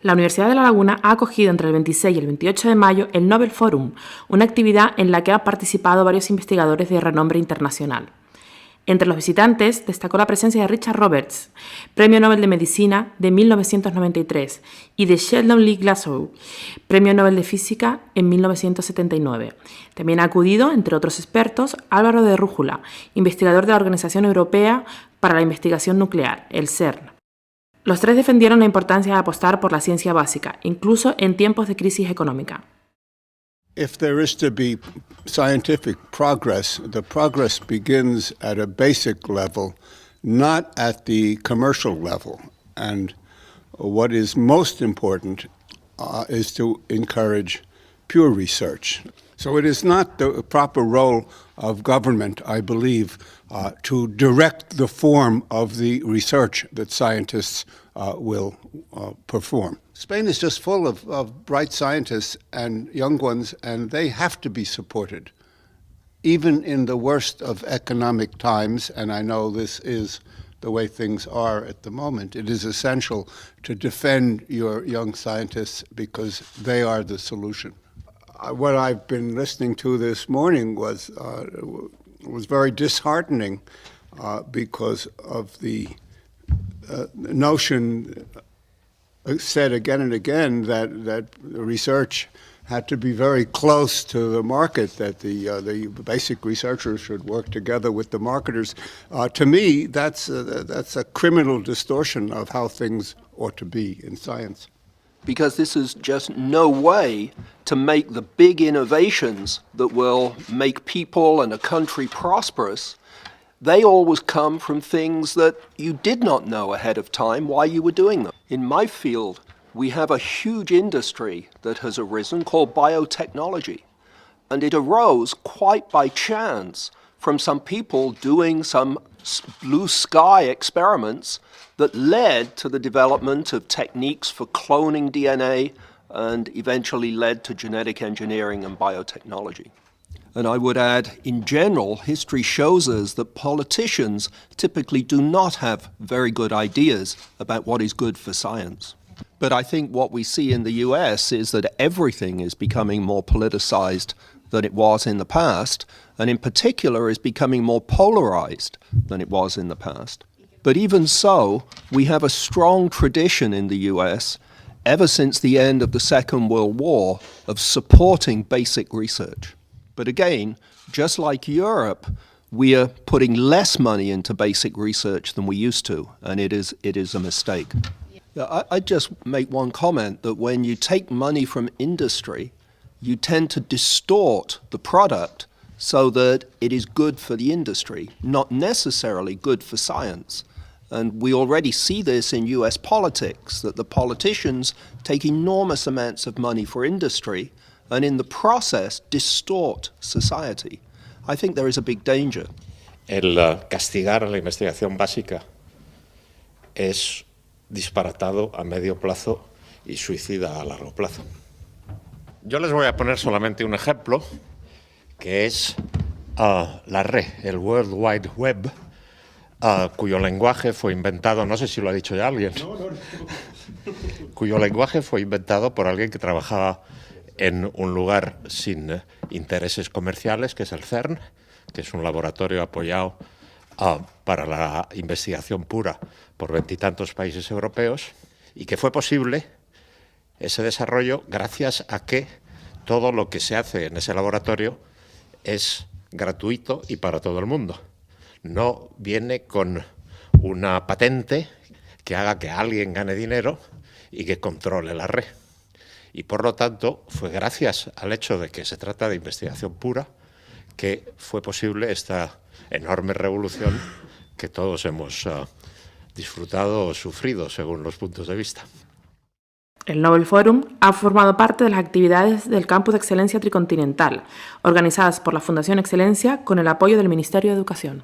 La Universidad de La Laguna ha acogido entre el 26 y el 28 de mayo el Nobel Forum, una actividad en la que han participado varios investigadores de renombre internacional. Entre los visitantes destacó la presencia de Richard Roberts, Premio Nobel de Medicina de 1993, y de Sheldon Lee Glashow, Premio Nobel de Física en 1979. También ha acudido, entre otros expertos, Álvaro de Rújula, investigador de la Organización Europea para la Investigación Nuclear, el CERN. Los tres defendieron la importancia de apostar por la ciencia básica, incluso en tiempos de crisis económica. If there is to be scientific progress, the progress begins at a basic level, not at the commercial level. And what is most important is to encourage pure research. So it is not the proper role of government, I believe, to direct the form of the research that scientists will perform. Spain is just full of bright scientists and young ones, and they have to be supported, even in the worst of economic times, and I know this is the way things are at the moment. It is essential to defend your young scientists because they are the solution. What I've been listening to this morning was very disheartening because of the notion said again and again that research had to be very close to the market, that the basic researchers should work together with the marketers. To me, that's a criminal distortion of how things ought to be in science. Because this is just no way to make the big innovations that will make people and a country prosperous. They always come from things that you did not know ahead of time why you were doing them. In my field, we have a huge industry that has arisen called biotechnology. And it arose quite by chance from some people doing some blue sky experiments that led to the development of techniques for cloning DNA and eventually led to genetic engineering and biotechnology. And I would add, in general, history shows us that politicians typically do not have very good ideas about what is good for science. But I think what we see in the US is that everything is becoming more politicized than it was in the past, and in particular is becoming more polarized than it was in the past. But even so, we have a strong tradition in the US, ever since the end of the Second World War, of supporting basic research. But again, just like Europe, we are putting less money into basic research than we used to, and it is a mistake. I'd just make one comment that when you take money from industry, you tend to distort the product so that it is good for the industry, not necessarily good for science. And we already see this in US politics, that the politicians take enormous amounts of money for industry and in the process distort society. I think there is a big danger. El castigar a la investigación básica es disparatado a medio plazo y suicida a largo plazo. Yo les voy a poner solamente un ejemplo, que es la red, el World Wide Web, cuyo lenguaje fue inventado, no sé si lo ha dicho ya alguien, cuyo lenguaje fue inventado por alguien que trabajaba en un lugar sin intereses comerciales, que es el CERN, que es un laboratorio apoyado para la investigación pura por 20 y tantos países europeos, y que fue posible ese desarrollo gracias a que todo lo que se hace en ese laboratorio es gratuito y para todo el mundo. No viene con una patente que haga que alguien gane dinero y que controle la red. Y por lo tanto, fue gracias al hecho de que se trata de investigación pura que fue posible esta enorme revolución que todos hemos disfrutado o sufrido según los puntos de vista. El Nobel Forum ha formado parte de las actividades del Campus de Excelencia Tricontinental, organizadas por la Fundación Excelencia con el apoyo del Ministerio de Educación.